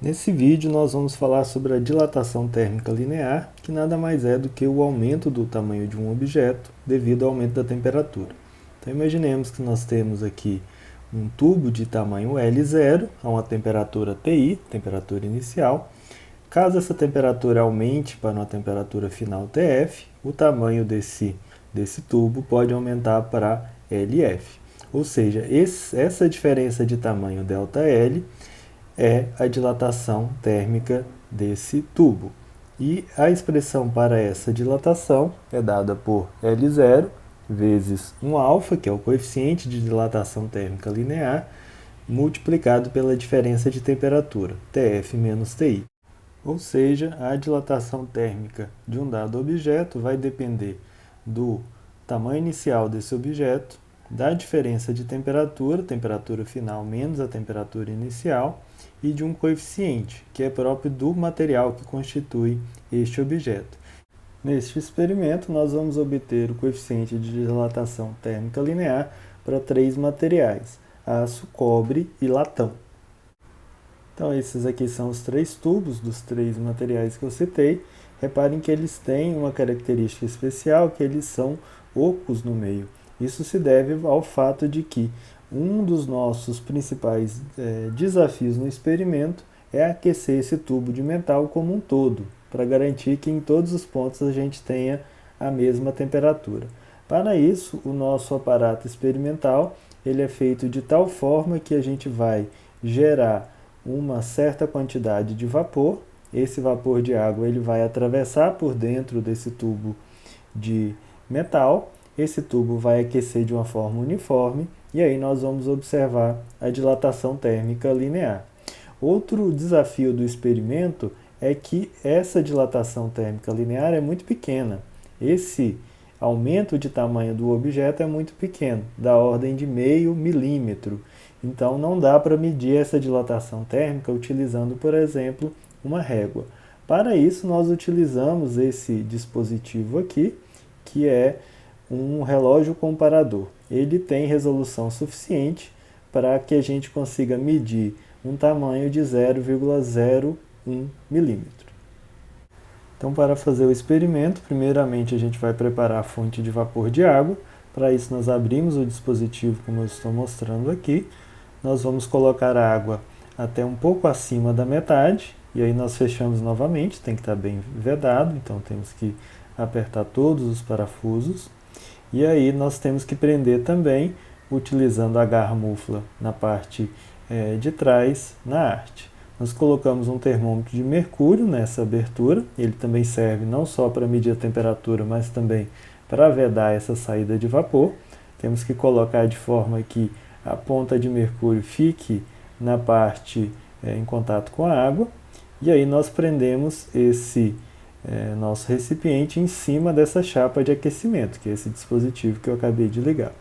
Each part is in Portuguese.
Nesse vídeo nós vamos falar sobre a dilatação térmica linear, que nada mais é do que o aumento do tamanho de um objeto devido ao aumento da temperatura. Então imaginemos que nós temos aqui um tubo de tamanho L0 a uma temperatura TI, temperatura inicial. Caso essa temperatura aumente para uma temperatura final TF, o tamanho desse tubo pode aumentar para LF. Ou seja, essa diferença de tamanho ΔL é a dilatação térmica desse tubo. E a expressão para essa dilatação é dada por L0 vezes 1α, que é o coeficiente de dilatação térmica linear, multiplicado pela diferença de temperatura, TF menos TI. Ou seja, a dilatação térmica de um dado objeto vai depender do tamanho inicial desse objeto, da diferença de temperatura, temperatura final menos a temperatura inicial, e de um coeficiente, que é próprio do material que constitui este objeto. Neste experimento, nós vamos obter o coeficiente de dilatação térmica linear para 3 materiais: aço, cobre e latão. Então, esses aqui são os 3 tubos dos 3 materiais que eu citei. Reparem que eles têm uma característica especial, que eles são ocos no meio. Isso se deve ao fato de que um dos nossos principais desafios no experimento é aquecer esse tubo de metal como um todo, para garantir que em todos os pontos a gente tenha a mesma temperatura. Para isso, o nosso aparato experimental ele é feito de tal forma que a gente vai gerar uma certa quantidade de vapor. Esse vapor de água ele vai atravessar por dentro desse tubo de metal. Esse tubo vai aquecer de uma forma uniforme e aí nós vamos observar a dilatação térmica linear. Outro desafio do experimento é que essa dilatação térmica linear é muito pequena. Esse aumento de tamanho do objeto é muito pequeno, da ordem de meio milímetro. Então não dá para medir essa dilatação térmica utilizando, por exemplo, uma régua. Para isso nós utilizamos esse dispositivo aqui, que é um relógio comparador. Ele tem resolução suficiente para que a gente consiga medir um tamanho de 0,01 milímetro. Então, para fazer o experimento, primeiramente a gente vai preparar a fonte de vapor de água. Para isso, nós abrimos o dispositivo, como eu estou mostrando aqui. Nós vamos colocar a água até um pouco acima da metade, e aí nós fechamos novamente, tem que estar bem vedado, então temos que apertar todos os parafusos. E aí nós temos que prender também, utilizando a garra mufla na parte de trás, na haste. Nós colocamos um termômetro de mercúrio nessa abertura, ele também serve não só para medir a temperatura, mas também para vedar essa saída de vapor. Temos que colocar de forma que a ponta de mercúrio fique na parte em contato com a água, e aí nós prendemos esse nosso recipiente em cima dessa chapa de aquecimento, que é esse dispositivo que eu acabei de ligar.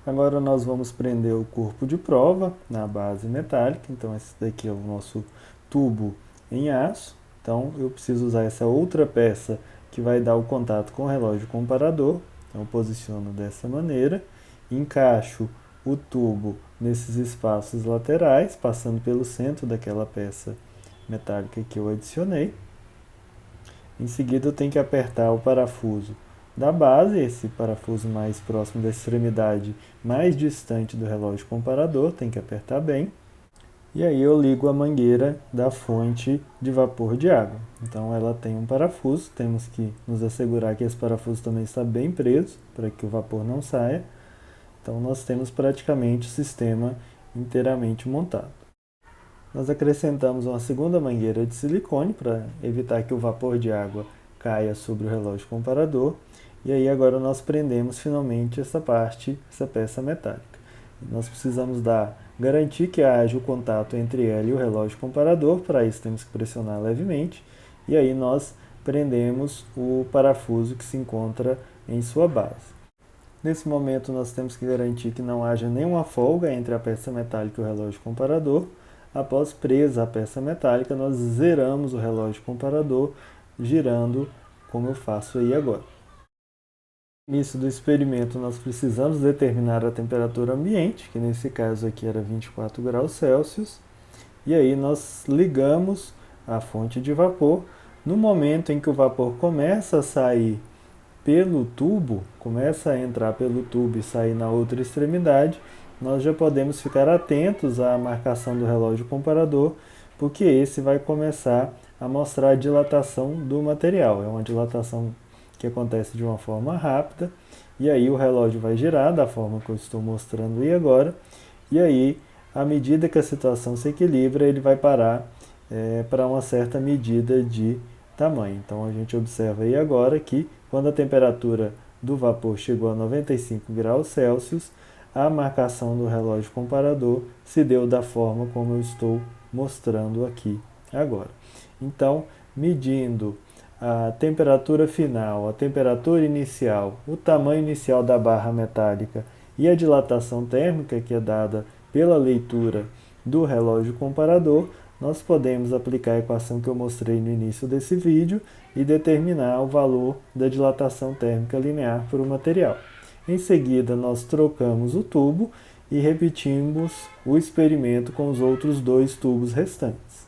Agora nós vamos prender o corpo de prova na base metálica, então esse daqui é o nosso tubo em aço, então eu preciso usar essa outra peça que vai dar o contato com o relógio comparador, então eu posiciono dessa maneira, encaixo o tubo nesses espaços laterais, passando pelo centro daquela peça metálica que eu adicionei. Em seguida eu tenho que apertar o parafuso da base, esse parafuso mais próximo da extremidade mais distante do relógio comparador, tem que apertar bem. E aí eu ligo a mangueira da fonte de vapor de água. Então ela tem um parafuso, temos que nos assegurar que esse parafuso também está bem preso, para que o vapor não saia. Então nós temos praticamente o sistema inteiramente montado. Nós acrescentamos uma segunda mangueira de silicone para evitar que o vapor de água caia sobre o relógio comparador. E aí agora nós prendemos finalmente essa peça metálica. Nós precisamos garantir que haja o contato entre ela e o relógio comparador. Para isso temos que pressionar levemente. E aí nós prendemos o parafuso que se encontra em sua base. Nesse momento nós temos que garantir que não haja nenhuma folga entre a peça metálica e o relógio comparador. Após presa a peça metálica, nós zeramos o relógio comparador, girando como eu faço aí agora. No início do experimento, nós precisamos determinar a temperatura ambiente, que nesse caso aqui era 24 graus Celsius. e aí nós ligamos a fonte de vapor. No momento em que o vapor começa a sair pelo tubo, começa a entrar pelo tubo e sair na outra extremidade, nós já podemos ficar atentos à marcação do relógio comparador, porque esse vai começar a mostrar a dilatação do material. É uma dilatação que acontece de uma forma rápida, e aí o relógio vai girar da forma que eu estou mostrando aí agora, e aí, à medida que a situação se equilibra, ele vai parar para uma certa medida de tamanho. Então a gente observa aí agora que quando a temperatura do vapor chegou a 95 graus Celsius, a marcação do relógio comparador se deu da forma como eu estou mostrando aqui agora. Então, medindo a temperatura final, a temperatura inicial, o tamanho inicial da barra metálica e a dilatação térmica que é dada pela leitura do relógio comparador, nós podemos aplicar a equação que eu mostrei no início desse vídeo e determinar o valor da dilatação térmica linear para o material. Em seguida, nós trocamos o tubo e repetimos o experimento com os outros dois tubos restantes.